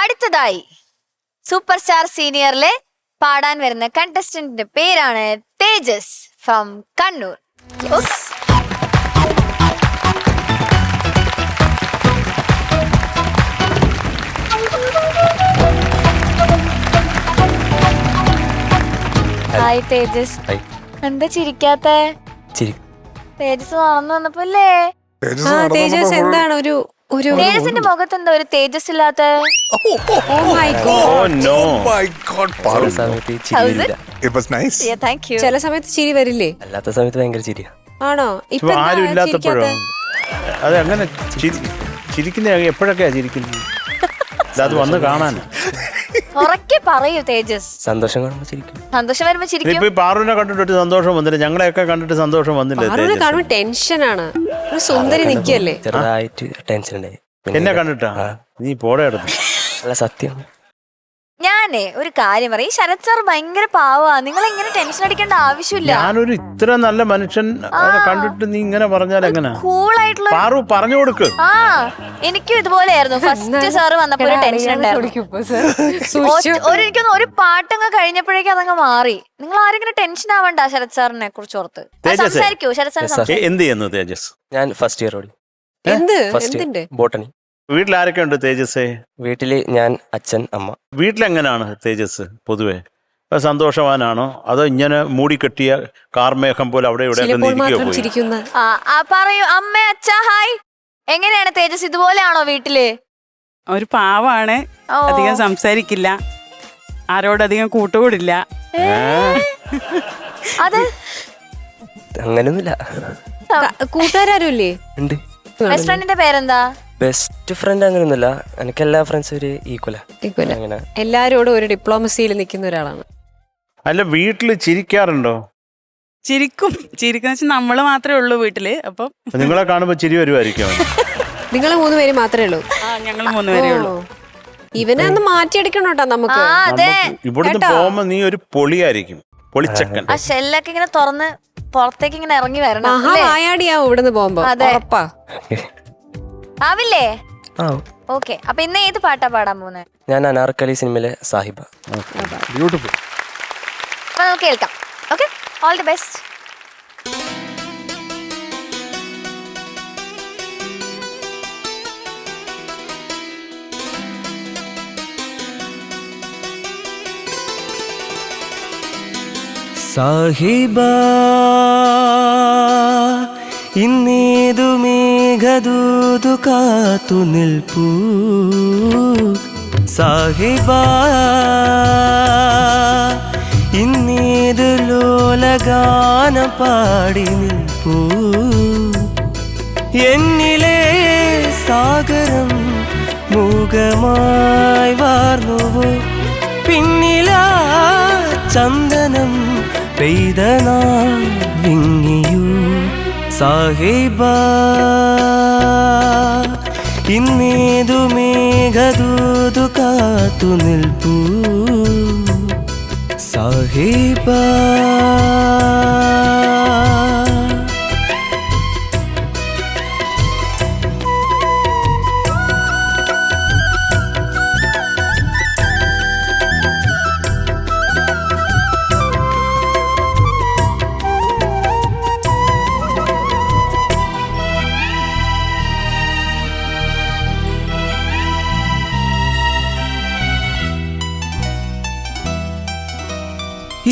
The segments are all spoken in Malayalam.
അടുത്തതായി സൂപ്പർ സ്റ്റാർ സീനിയറിലെ പാടാൻ വരുന്ന കണ്ടസ്റ്റന്റിന്റെ പേരാണ് തേജസ് ഫ്രം കണ്ണൂർ. ഹായ് തേജസ്, എന്താ ചിരിക്കാത്ത? തേജസ് വളർന്നു വന്നപ്പോല്ലേ? തേജസ് എന്താണ് ഒരു തേജസിന്റെ മുഖത്ത് എന്താ ഒരു തേജസ് ഇല്ലാത്ത? ചില സമയത്ത് ചിരി വരില്ലേ? അല്ലാത്ത സമയത്ത് ഭയങ്കര ചിരിയാ. ആണോ? ഇപ്പൊ ആരും ഇല്ലാത്തപ്പോഴോ? അത് അങ്ങനെ ചിരിക്കുന്ന എപ്പോഴൊക്കെയാ ചിരിക്കുന്നത്? അത് വന്ന് കാണാൻ ഉറക്കെ പറയൂ തേജസ്. സന്തോഷം കാണുമ്പോ ചിരിക്കും. സന്തോഷം വരുമ്പോ ചിരിക്കും. ഇപ്പൊ പാറുവിനെ കണ്ടിട്ട് സന്തോഷം വന്നില്ല, ഞങ്ങളെയൊക്കെ കണ്ടിട്ട് സന്തോഷം വന്നില്ല. കാണുമ്പോ ടെൻഷനാണ്. സുന്ദരി നിക്കല്ലേ? ചെറുതായിട്ട് ടെൻഷൻ ഉണ്ടായി. എന്നെ കണ്ടിട്ടാ? നീ പോടെ എടുത്തു. അല്ല സത്യം. ഞാനേ ഒരു കാര്യം പറയും, ഈ ശരത് സാർ ഭയങ്കര പാവാ. നിങ്ങൾ ഇങ്ങനെ ടെൻഷൻ അടിക്കേണ്ട ആവശ്യമില്ല. ഞാനൊരു ഇത്ര നല്ല മനുഷ്യൻ കണ്ടിട്ട് നീ ഇങ്ങനെ പറഞ്ഞാൽ എങ്ങനെ? കൂളായിട്ടുള്ള പാറു പറഞ്ഞു കൊടുക്ക്. എനിക്കും ഇതുപോലെയായിരുന്നു. ഫസ്റ്റ് സാറ് വന്നപ്പോ ഒരു ടെൻഷൻ ഉണ്ടായിരുന്നു. എനിക്കൊന്ന് ഒരു പാട്ടങ്ങ് കഴിഞ്ഞപ്പോഴേക്കും അതങ്ങ് മാറി. നിങ്ങൾ ആരെങ്കിലും ടെൻഷൻ ആവണ്ട ശരത് സാറിനെ കുറിച്ച് ഓർത്ത്. സംസാരിക്കൂ ശരത് സാർ. എന്ത് ചെയ്യുന്നു തേജസ്? ഞാൻ ഫസ്റ്റ് ഇയർ ഓടി. ബോട്ടണി. വീട്ടിൽ ആരൊക്കെ ഉണ്ട് തേജസ്? വീട്ടില് ഞാൻ, അച്ഛൻ, അമ്മ. വീട്ടിലെങ്ങനാണ് തേജസ് പൊതുവെ? സന്തോഷവാനാണോ അതോ ഇങ്ങനെ മൂടിക്കെട്ടിയ കാർമേഘം പോലെ അവിടെ ഇവിടെ പറയൂ അമ്മ അച്ഛ ഹായ്. എങ്ങനെയാണ് തേജസ്? ഇതുപോലെയാണോ വീട്ടില്? ഒരു പാവാണ്, അധികം സംസാരിക്കില്ല, ആരോടധികം കൂട്ടുകൂടില്ല. അത് അങ്ങനെയൊന്നുമില്ല. കൂട്ടുകാരും ഇല്ലേ? ഉണ്ട്. ബെസ്റ്റ് ഫ്രണ്ടിന്റെ പേരെന്താ? ബെസ്റ്റ് ഫ്രണ്ട് അങ്ങനെയൊന്നുമില്ല, എനിക്ക് എല്ലാ ഫ്രണ്ട്സും ഒരു ഈക്വലാ. എല്ലാരോടും ഒരു ഡിപ്ലോമസിയിൽ നിൽക്കുന്ന ഒരാളാണ്. അല്ല വീട്ടില് ചിരിക്കാറുണ്ടോ? ചിരിക്കുന്ന വെച്ചാൽ നമ്മള് മാത്രമേ ഉള്ളൂ വീട്ടില്. അപ്പൊ നിങ്ങളെ കാണുമ്പോ ചിരി വരുമായിരിക്കും. നിങ്ങൾ 3 പേര് മാത്രമേ ഉള്ളൂ? ഞങ്ങൾ 3 പേരേ ഉള്ളൂ. ഇവനെ ഒന്ന് മാറ്റിയെടുക്കണോട്ടാ നമുക്ക്. ഇവിടുന്ന് പോകുമ്പോ നീ ഒരു പൊളിയായിരിക്കും, പൊളിച്ചക്കൻ. ആ ഷെല്ലൊക്കെ ഇങ്ങനെ തുറന്ന് പുറത്തേക്ക് ഇങ്ങനെ ഇറങ്ങി വരണം. ആയാടിയാവും ഇവിടുന്ന് പോകുമ്പോ. ഉറപ്പാ ആവില്ലേ? ഓക്കെ. അപ്പൊ ഇന്ന് ഏത് പാട്ടാ പാടാൻ പോകുന്നത്? ഞാൻ അനാർക്കലി സിനിമയിലെ സാഹിബ. ബ്യൂട്ടിഫുൾ. അപ്പൊ നമുക്ക് കേൾക്കാം. Okay, all the best. സാഹിബ ഇന്നേതു മേഘദൂതു കാത്തു നിൽപ്പൂ. സാഹിബ ഇന്നേതു ലോലഗാനം പാടി നിൽപ്പൂ. എന്നിലെ സാഗരം മൂകമായി വാർന്നുവോ, പിന്നിലാ ചന്ദനം പെയ്തനാ വിങ്ങിയൂ. സാഹിബ ഇന്നേതു മേഘദൂതു കാത്തു നിൽപ്പൂ. സാഹിബ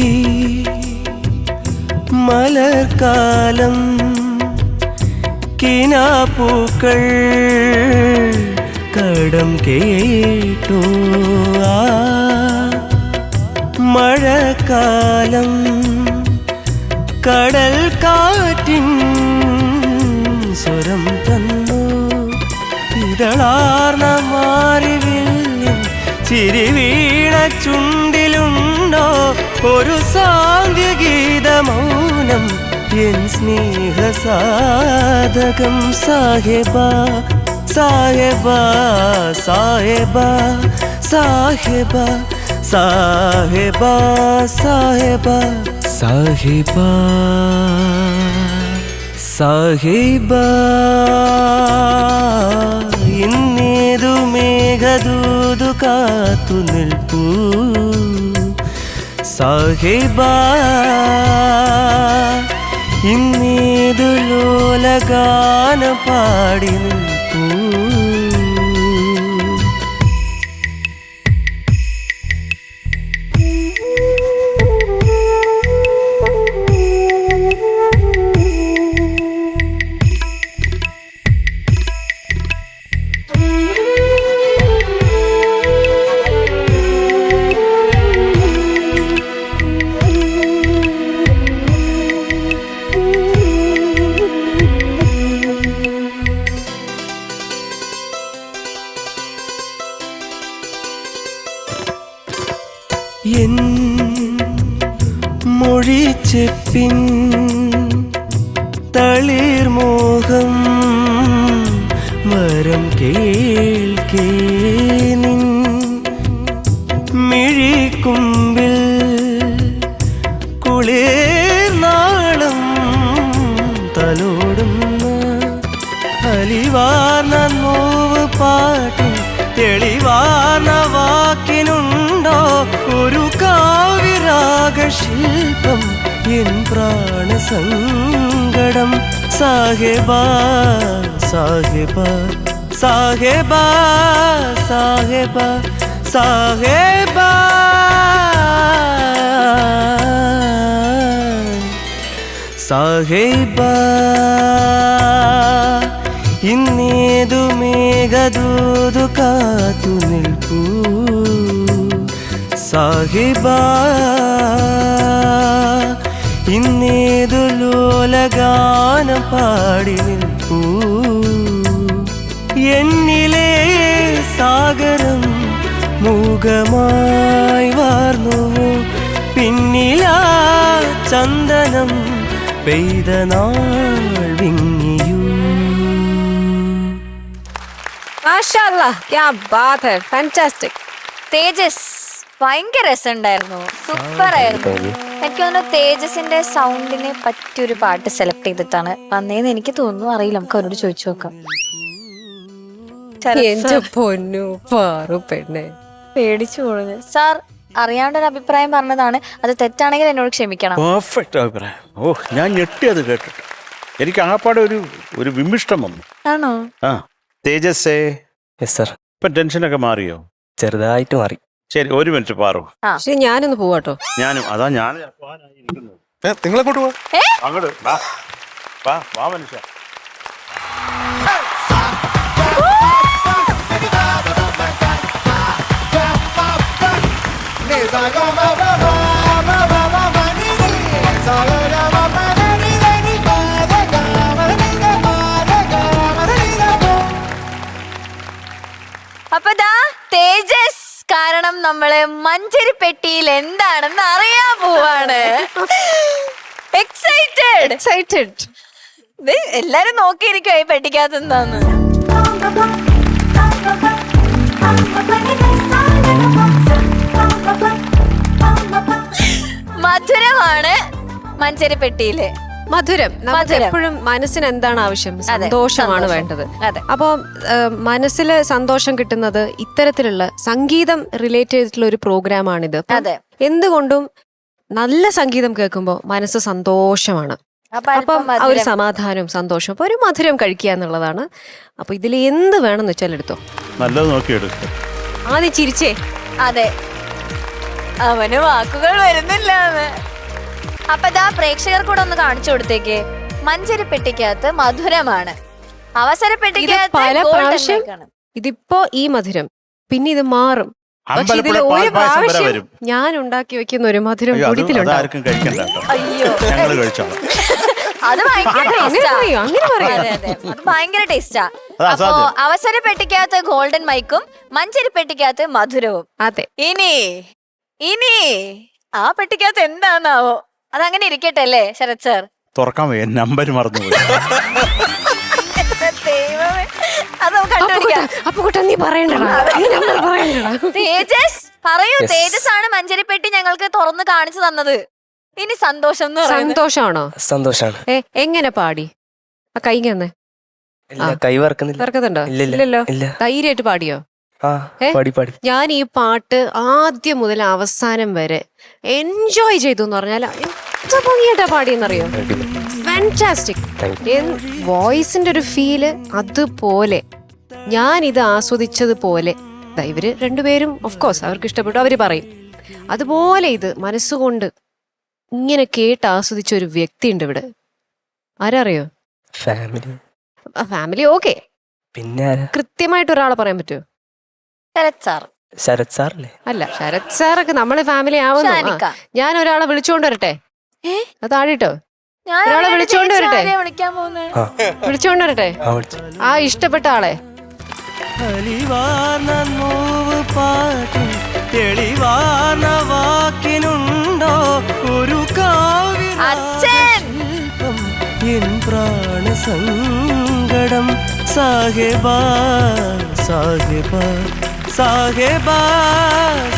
ഈ മലർക്കാലം കിനാപ്പൂക്കൾ കടം കേട്ടു. മഴക്കാലം കടൽ കാറ്റിൻ സ്വരം തന്നു. ഇതളാർന്ന മാറിവില്ലും ചിരി വീണ ചുണ്ടിലുണ്ടോ ഒരു സാന്ധ്യഗീത മൗനം എൻ സ്നേഹസാധകം. സാഹിബ സാഹിബ സാഹിബ സാഹിബ സാഹിബ സാഹിബ സാഹിബ സാഹിബ ഇന്നേതു മേഘദൂതു കാത്തു നിൽപ്പൂ സാഹിബാ ഇന്നേതു ലോലഗാനം പാടി നിൽപ്പൂ എൻ മൊഴിച്ചെപ്പിൻ തളിർമോഹം വരം കേൾക്കേ നിൻ മിഴിക്കുമ്പിൽ കുളിർനാളം തലോടുന്ന അലിവാർന്ന നോവ് പാട്ടിൻ തെളിവാർന്ന വാക്കിനുണ്ടോ ഒരു കാവ്യരാഗശില്പം എൻ പ്രാണസങ്കടം സാഹിബാ സാഹിബാ സാഹിബാ സാഹിബാ സാഹിബാ സാഹിബാ ഇന്നേതു മേഘദൂതു കാത്തു നിൽപ്പൂ സാഹിബാ ഇന്നേതു ലോലഗാനം പാടി നിൽപ്പൂ എന്നിലെ സാഗരം മൂകമായി വാർന്നുവോ പിന്നിലാ ചന്ദനം പെയ്ത നാൾ വിങ്ങിയൂ മാഷാഅല്ലാ, ക്യാ ബാത് ഹൈ, ഫാന്റാസ്റ്റിക്. തേജസ് ഭയങ്കര രസമുണ്ടായിരുന്നു, സൂപ്പർ ആയിരുന്നു. എനിക്ക് തോന്നുന്നു തേജസിന്റെ സൗണ്ടിന് പറ്റിയൊരു പാട്ട് സെലക്ട് ചെയ്തിട്ടാണ് വന്നേന്ന് എനിക്ക് തോന്നുന്നു. അറിയില്ല, നമുക്ക് അവരോട് ചോദിച്ചു നോക്കാം. എന്റെ പൊന്നു പാറു പെണ്ണെ. പേടിച്ചു പോകുന്നത് സാർ, അറിയാണ്ടൊരു അഭിപ്രായം പറഞ്ഞതാണ്. അത് തെറ്റാണെങ്കിൽ എന്നോട് ക്ഷമിക്കണം. പെർഫെക്റ്റ് അഭിപ്രായം. ഓ, ഞാൻ ഞെട്ടിയത് കേട്ടിട്ട്. എനിക്ക് ആപ്പാടെ ഒരു വിമിഷ്ടം വന്നു. ആണോ? ആ, തേജസ്സേ, യെസ് സർ. ഇപ്പൊ ടെൻഷനൊക്കെ മാറിയോ? ചെറുതായിട്ട് മാറി. ശരി, ഒരു മിനിറ്റ് പാറു. ശരി, ഞാനൊന്ന് പോവാട്ടോ. ഞാനും അതാ ഞാൻ നിങ്ങളെങ്ങോട്ട് പോവാ? അങ്ങോട്ട് വാ, വാ, വാ മനുഷ്യ. അപ്പൊ ദാ തേജസ് കാരണം നമ്മള് മഞ്ചരി പെട്ടിയിൽ എന്താണെന്ന് അറിയാൻ പോവാണ്. Excited excited. എല്ലാരും നോക്കിയിരിക്കും ഈ പെട്ടിക്കകത്ത് എന്താന്ന്. മധുരമാണ് മഞ്ചരി പെട്ടിയില്. മധുരം. നമുക്ക് എപ്പോഴും മനസ്സിന് എന്താണ് ആവശ്യം? സന്തോഷമാണ് വേണ്ടത്. അപ്പൊ മനസ്സിൽ സന്തോഷം കിട്ടുന്നത് ഇത്തരത്തിലുള്ള സംഗീതം റിലേറ്റ് ചെയ്തിട്ടുള്ള ഒരു പ്രോഗ്രാമാണിത്. എന്തുകൊണ്ടും നല്ല സംഗീതം കേൾക്കുമ്പോൾ മനസ്സ് സന്തോഷമാണ്. അപ്പം ആ ഒരു സമാധാനവും സന്തോഷവും. അപ്പൊ ഒരു മധുരം കഴിക്കുക എന്നുള്ളതാണ്. അപ്പൊ ഇതിൽ എന്ത് വേണമെന്ന് വെച്ചാൽ എടുത്തോ, നല്ലത് നോക്കിയെടുക്കും. ആദ്യം ചിരിച്ചേ. അതെ, അവന് വാക്കുകൾ വരുന്നില്ല. അപ്പൊ ഇതാ പ്രേക്ഷകർ കൂടെ ഒന്ന് കാണിച്ചു കൊടുത്തേക്ക്. മഞ്ചരി പെട്ടിക്കകത്ത് മധുരമാണ്, അവസര പെട്ടിക്കകത്ത് പല പ്രാവശ്യം. ഇതിപ്പോ ഈ മധുരം, പിന്നെ ഇത് മാറും. പക്ഷെ ഇതില് ഒരു പ്രാവശ്യം ഞാൻ ഉണ്ടാക്കി വെക്കുന്ന ഒരു മധുരം കുടിക്കലുണ്ട്. അയ്യോ, അത് ഭയങ്കര ടേസ്റ്റാ. അപ്പൊ അവസര പെട്ടിക്കകത്ത് ഗോൾഡൻ മൈക്കും മഞ്ചരി പെട്ടിക്കകത്ത് മധുരവും. അതെ. ഇനി ആ പെട്ടിക്കകത്ത് എന്താന്നാവോ? അതങ്ങനെ ഇരിക്കട്ടെ അല്ലേ ശരത് സാർ? തുറക്കാൻ വയ്യ, നമ്പർ മറന്നുപോയി. അത് കണ്ടുപിടിക്കാം. തേജസ് പറയൂ. തേജസ് ആണ് മഞ്ചരി പെട്ടി ഞങ്ങൾക്ക് തുറന്ന് കാണിച്ചു തന്നത്. ഇനി സന്തോഷം. സന്തോഷമാണോ? സന്തോഷാണ്. എങ്ങനെ പാടി? ആ കൈ കൈ വറക്കുന്നില്ല. വറക്കുന്നുണ്ടോ? ഇല്ലല്ലോ. ധൈര്യമായിട്ട് പാടിയോ? ആ പാടി പാടി. ഞാൻ ഈ പാട്ട് ആദ്യം മുതൽ അവസാനം വരെ എൻജോയ് ചെയ്തു എന്ന് പറഞ്ഞാൽ എത്ര ഭംഗിയായിട്ടാ പാടിയെന്നറിയോ. ഫാന്റാസ്റ്റിക്. വോയിസിന്റെ ഒരു ഫീല് അതുപോലെ ഞാൻ ഇത് ആസ്വദിച്ചതുപോലെ ഇവര് രണ്ടുപേരും ഓഫ് കോഴ്സ് അവർക്ക് ഇഷ്ടപ്പെട്ടു, അവര് പറയും. അതുപോലെ ഇത് മനസ്സുകൊണ്ട് ഇങ്ങനെ കേട്ട് ആസ്വദിച്ച ഒരു വ്യക്തി ഉണ്ട് ഇവിടെ. ആരറിയോ? ഫാമിലി. ഫാമിലി ഓക്കെ, പിന്നെ ആരാ? കൃത്യമായിട്ട് ഒരാളെ പറയാൻ പറ്റുമോ? ശരത് സാർ. ശരത് സാറല്ലേ? അല്ല, ശരത് സാറൊക്കെ നമ്മളെ ഫാമിലി ആവുന്നു. ഷാനിക്ക. ഞാൻ ഒരാളെ വിളിച്ചോണ്ട് വരട്ടെ? ഏ? അത് താഴെട്ടോ, ഞാൻ ഒരാളെ വിളിച്ചോണ്ട് ചേച്ചി വരട്ടെ? ആരെയാ വിളിക്കാൻ പോകുന്നത്? വിളിച്ചോണ്ട് വരട്ടെ? ആ വിളിച്ചു. ആ ഇഷ്ടപ്പെട്ട ആളെ. അച്ഛൻ. പ്രാണസങ്കടം സാഹേബാ സാഹേബാ സാഹേബാ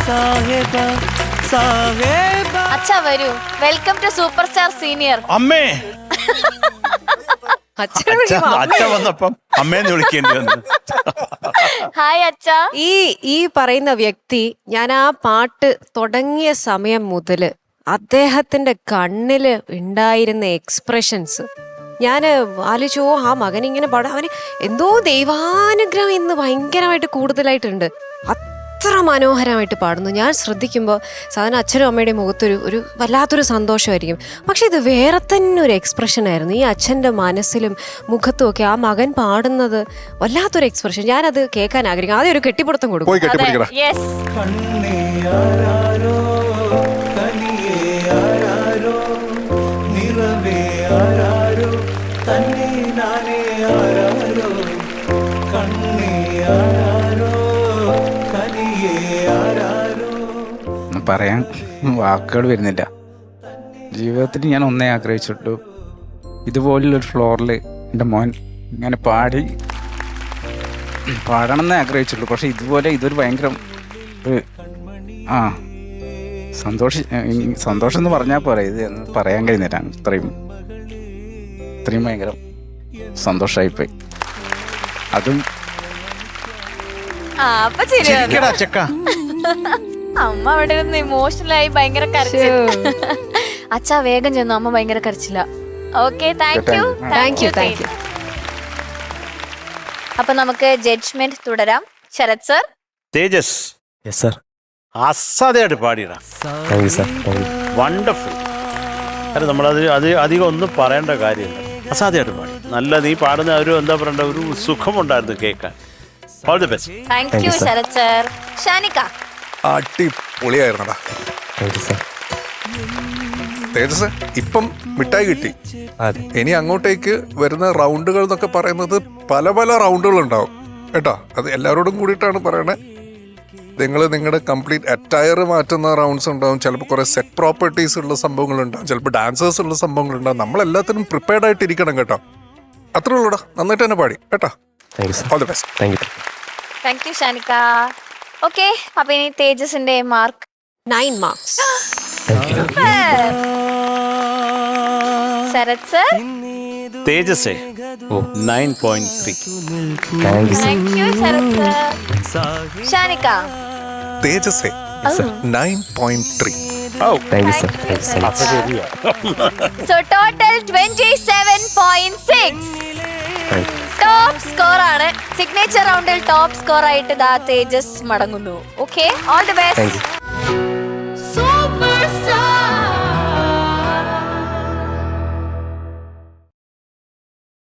സാഹേബാ സാഹേബാ. അച്ഛാ വരൂ, welcome to super star senior. അമ്മേ. അച്ഛനെ അച്ഛൻ വന്നപ്പം അമ്മേന്ന് വിളിക്കേണ്ടി വന്നു. ഹായ് അച്ഛാ. ഈ പറയുന്ന വ്യക്തി, ഞാൻ ആ പാട്ട് തുടങ്ങിയ സമയം മുതല് അദ്ദേഹത്തിന്റെ കണ്ണില് ഉണ്ടായിരുന്ന എക്സ്പ്രഷൻസ് ഞാൻ ആലോചിച്ചോ, ആ മകൻ ഇങ്ങനെ പാടാൻ അവന് എന്തോ ദൈവാനുഗ്രഹം ഇന്ന് ഭയങ്കരമായിട്ട് കൂടുതലായിട്ടുണ്ട്. അത്ര മനോഹരമായിട്ട് പാടുന്നു. ഞാൻ ശ്രദ്ധിക്കുമ്പോൾ സാധാരണ അച്ഛനും അമ്മയുടെയും മുഖത്തൊരു വല്ലാത്തൊരു സന്തോഷമായിരിക്കും. പക്ഷെ ഇത് വേറെ തന്നെ ഒരു എക്സ്പ്രഷൻ ആയിരുന്നു. ഈ അച്ഛൻ്റെ മനസ്സിലും മുഖത്തും ഒക്കെ ആ മകൻ പാടുന്നത് വല്ലാത്തൊരു എക്സ്പ്രഷൻ. ഞാനത് കേൾക്കാൻ ആഗ്രഹിക്കും. ആദ്യം ഒരു കെട്ടിപ്പിടുത്തം കൊടുക്കും. പോയി കെട്ടിപ്പിടിക്കടാ. യെസ്. പറയാൻ വാക്കുകൾ വരുന്നില്ല. ജീവിതത്തിൽ ഞാൻ ഒന്നേ ആഗ്രഹിച്ചിട്ടു, ഇതുപോലുള്ളൊരു ഫ്ലോറിൽ എൻ്റെ മോൻ ഇങ്ങനെ പാടണമെന്നേ ആഗ്രഹിച്ചുള്ളൂ. പക്ഷെ ഇതുപോലെ ഇതൊരു ഭയങ്കര സന്തോഷം എന്ന് പറഞ്ഞാൽ പോരാ, ഇത് പറയാൻ കഴിയുന്നില്ല. ഇത്രയും ഭയങ്കര സന്തോഷമായിപ്പോയി. അതും അമ്മ അവിടെ നിന്ന് ഇമോഷണലായി ഭയങ്കര കരച്ചിൽ. അച്ഛാ വേഗം ചെന്നു, അമ്മ ഭയങ്കര കരച്ചില്ല. Okay, thank you. അപ്പൊ നമുക്ക് ജഡ്ജ്മെന്റ് തുടരാം. Sharath sir. Tejas. Yes sir. അസാധ്യമായിട്ട് പാടിയടാ. Thank you sir. വണ്ടർഫുൾ. കാരണം നമ്മളത് അധികം ഒന്നും പറയേണ്ട കാര്യമില്ല. അസാധ്യമായിട്ട് പാടി. നല്ല നീ പാടുന്ന ഒരു എന്താ പറയണ്ട, ഒരു സുഖമുണ്ടായിരുന്നു കേൾക്കാൻ. All the best. Thank you Sharath sir. Shanikka. അടിപൊളിയായിരുന്നടാ. Thank you sir. തേജസ്, ഇപ്പം മിഠായി കിട്ടി. അതെ. ഇനി അങ്ങോട്ടേക്ക് വരുന്ന റൗണ്ടുകൾ എന്നൊക്കെ പറയുന്നത് പല പല റൗണ്ടുകൾ ഉണ്ടാവും കേട്ടോ. അത് എല്ലാവരോടും കൂടിയിട്ടാണ് പറയണേ. നിങ്ങൾ നിങ്ങളുടെ കംപ്ലീറ്റ് അറ്റയർ മാറ്റുന്ന റൗണ്ട്സ് ഉണ്ടാവും. ചിലപ്പോൾ കുറേ സെറ്റ് പ്രോപ്പർട്ടീസ് ഉള്ള സംഭവങ്ങളുണ്ടാവും. ചിലപ്പോൾ ഡാൻസേഴ്സ് ഉള്ള സംഭവങ്ങളുണ്ടാവും. നമ്മളെല്ലാത്തിനും പ്രിപ്പയർഡ് ആയിട്ട് ഇരിക്കണം കേട്ടോ. അത്രേ ഉള്ളൂടാ. നന്നായിട്ട് തന്നെ പാടി കേട്ടോ. Thank you sir. All the best. Thank you Shanikka. Okay, അപ്പൊ ഇനി തേജസിന്റെ mark 9 marks. Sharath sir. Tejas 9.3. Thank you Sharath sir. Shanikka. Tejas 9.3. Thank you sir. So total 27.6. Top score ആണ്. സിഗ്നേച്ചർ റൗണ്ടിൽ ടോപ്പ് സ്കോർ ആയിട്ട് ദാ തേജസ് മടങ്ങുന്നു. Okay, all the best.